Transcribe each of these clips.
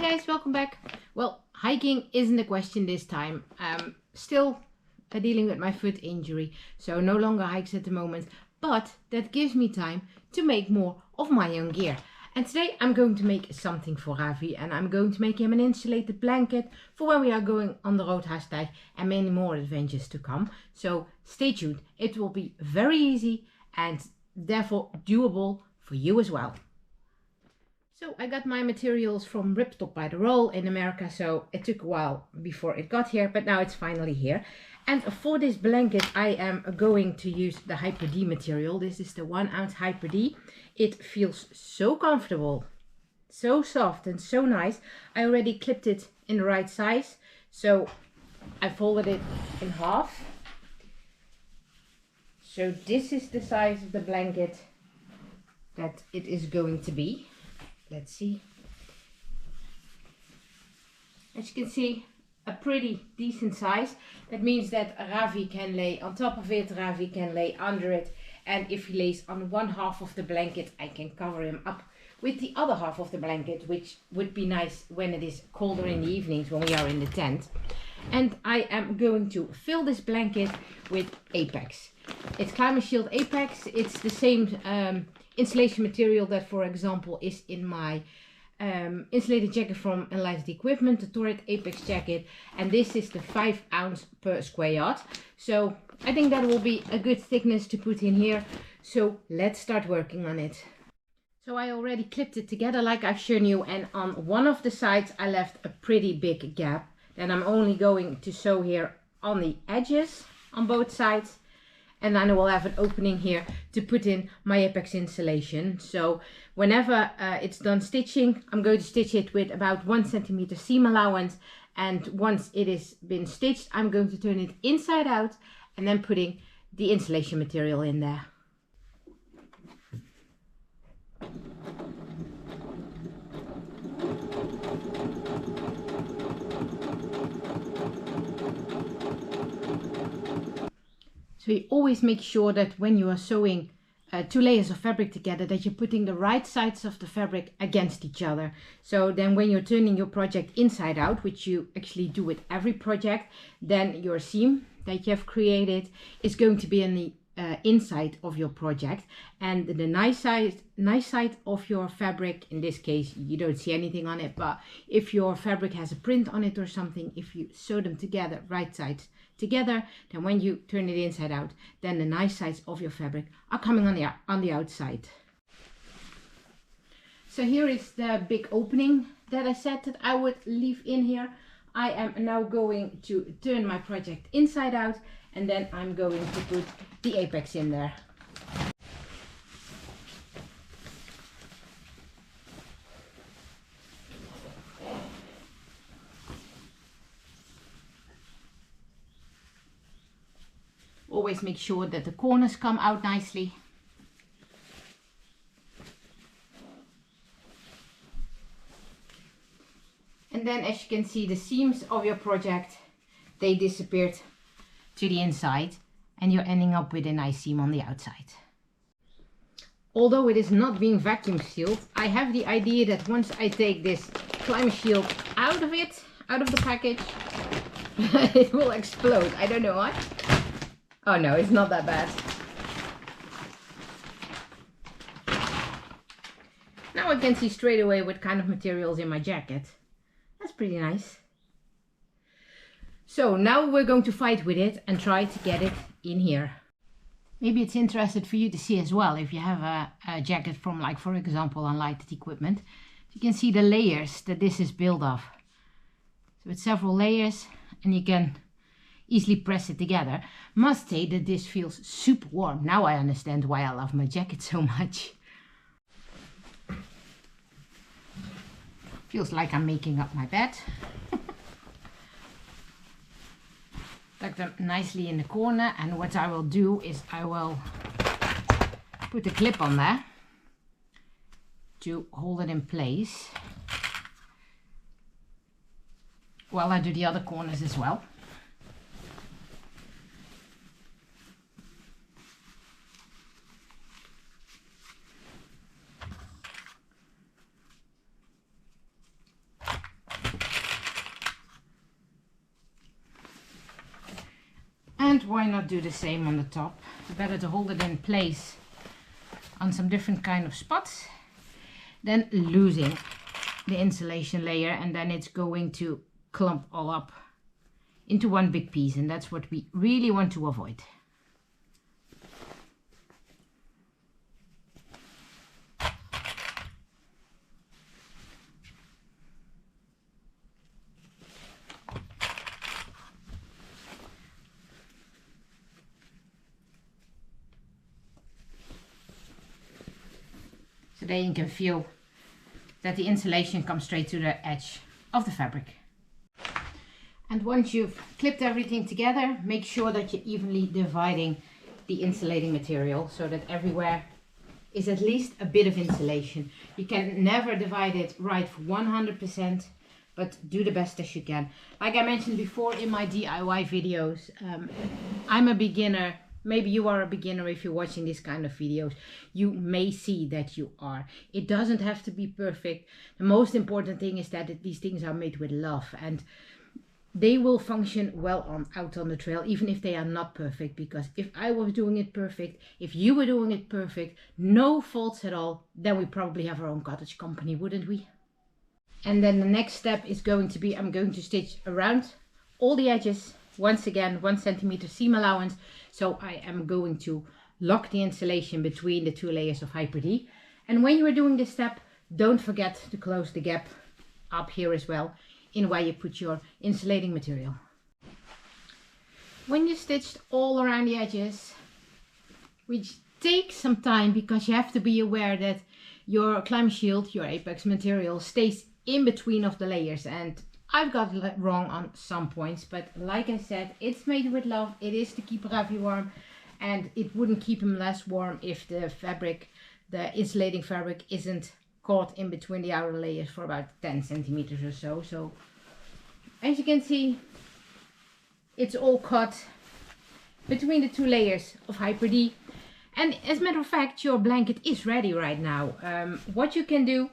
guys, welcome back. Well, hiking isn't a question this time. I'm still dealing with my foot injury, so no longer hikes at the moment, but that gives me time to make more of my own gear. And today I'm going to make something for Ravi, and I'm going to make him an insulated blanket for when we are going on the Roodhaastijk and many more adventures to come. So stay tuned, it will be very easy and therefore doable for you as well. So I got my materials from Riptop by the Roll in America, so it took a while before it got here, but now it's finally here. And for this blanket I am going to use the Hyper D material. This is the 1 ounce Hyper D. It feels so comfortable, so soft and so nice. I already clipped it in the right size, so I folded it in half. So this is the size of the blanket that it is going to be. Let's see. As you can see, a pretty decent size. That means that Ravi can lay on top of it, Ravi can lay under it, and if he lays on one half of the blanket, I can cover him up with the other half of the blanket, which would be nice when it is colder in the evenings when we are in the tent. And I am going to fill this blanket with Apex. It's climashield Apex. It's the same insulation material that, for example, is in my insulated jacket from Enlightened Equipment, the Torrid Apex jacket, and this is the 5 ounce per square yard. So I think that will be a good thickness to put in here. So let's start working on it. So I already clipped it together like I've shown you, and on one of the sides I left a pretty big gap. Then I'm only going to sew here on the edges on both sides. And then I will have an opening here to put in my Apex insulation. So whenever it's done stitching, I'm going to stitch it with about 1 centimeter seam allowance. And once it has been stitched, I'm going to turn it inside out and then putting the insulation material in there. So you always make sure that when you are sewing 2 layers of fabric together, that you're putting the right sides of the fabric against each other. So then when you're turning your project inside out, which you actually do with every project, then your seam that you have created is going to be in the inside of your project, and the nice side of your fabric, in this case you don't see anything on it, but if your fabric has a print on it or something, if you sew them together, right sides together, then when you turn it inside out, then the nice sides of your fabric are coming on the outside. So here is the big opening that I said that I would leave in here. I am now going to turn my project inside out, and then I'm going to put the Apex in there. Always make sure that the corners come out nicely. And then, as you can see, the seams of your project, they disappeared to the inside, and you're ending up with a nice seam on the outside. Although it is not being vacuum sealed, I have the idea that once I take this climashield out of the package, it will explode. I don't know why. Oh no, it's not that bad. Now I can see straight away what kind of materials in my jacket. That's pretty nice. So now we're going to fight with it and try to get it in here. Maybe it's interesting for you to see as well, if you have a jacket from, like, for example, Enlightened Equipment. You can see the layers that this is built of. So it's several layers, and you can easily press it together. Must say that this feels super warm. Now I understand why I love my jacket so much. Feels like I'm making up my bed. Tuck them nicely in the corner, and what I will do is I will put a clip on there to hold it in place while I do the other corners as well. And why not do the same on the top? Better to hold it in place on some different kind of spots than losing the insulation layer, and then it's going to clump all up into one big piece, and that's what we really want to avoid. So then you can feel that the insulation comes straight to the edge of the fabric. And once you've clipped everything together, make sure that you're evenly dividing the insulating material so that everywhere is at least a bit of insulation. You can never divide it right for 100%, but do the best as you can. Like I mentioned before in my DIY videos, I'm a beginner. Maybe you are a beginner if you're watching this kind of videos. You may see that you are. It doesn't have to be perfect. The most important thing is that these things are made with love, and they will function well out on the trail, even if they are not perfect. Because if I was doing it perfect, if you were doing it perfect, no faults at all, then we probably have our own cottage company, wouldn't we? And then the next step is going to be, I'm going to stitch around all the edges. Once again, 1 centimeter seam allowance. So I am going to lock the insulation between the 2 layers of Hyper D. And when you are doing this step, don't forget to close the gap up here as well, in where you put your insulating material. When you stitched all around the edges, which takes some time because you have to be aware that your climashield, your apex material, stays in between of the layers, and I've got it wrong on some points, but like I said, it's made with love. It is to keep Ravi warm, and it wouldn't keep him less warm if the fabric, the insulating fabric, isn't caught in between the outer layers for about 10 centimeters or so. So as you can see, it's all caught between the 2 layers of Hyper D. And as a matter of fact, your blanket is ready right now. What you can do,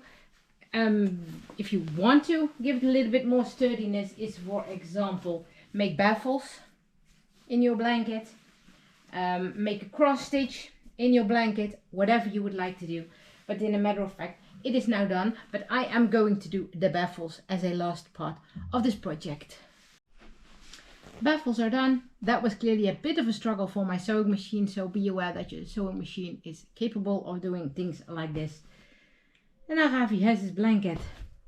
if you want to give it a little bit more sturdiness, is, for example, make baffles in your blanket, make a cross stitch in your blanket, whatever you would like to do. But in a matter of fact, it is now done, but I am going to do the baffles as a last part of this project. Baffles are done. That was clearly a bit of a struggle for my sewing machine, so be aware that your sewing machine is capable of doing things like this. And now Ravi has his blanket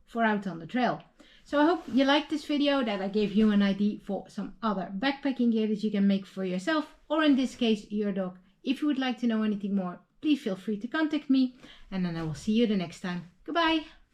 for out on the trail. So I hope you liked this video, that I gave you an idea for some other backpacking gear that you can make for yourself, or in this case, your dog. If you would like to know anything more, please feel free to contact me, and then I will see you the next time. Goodbye!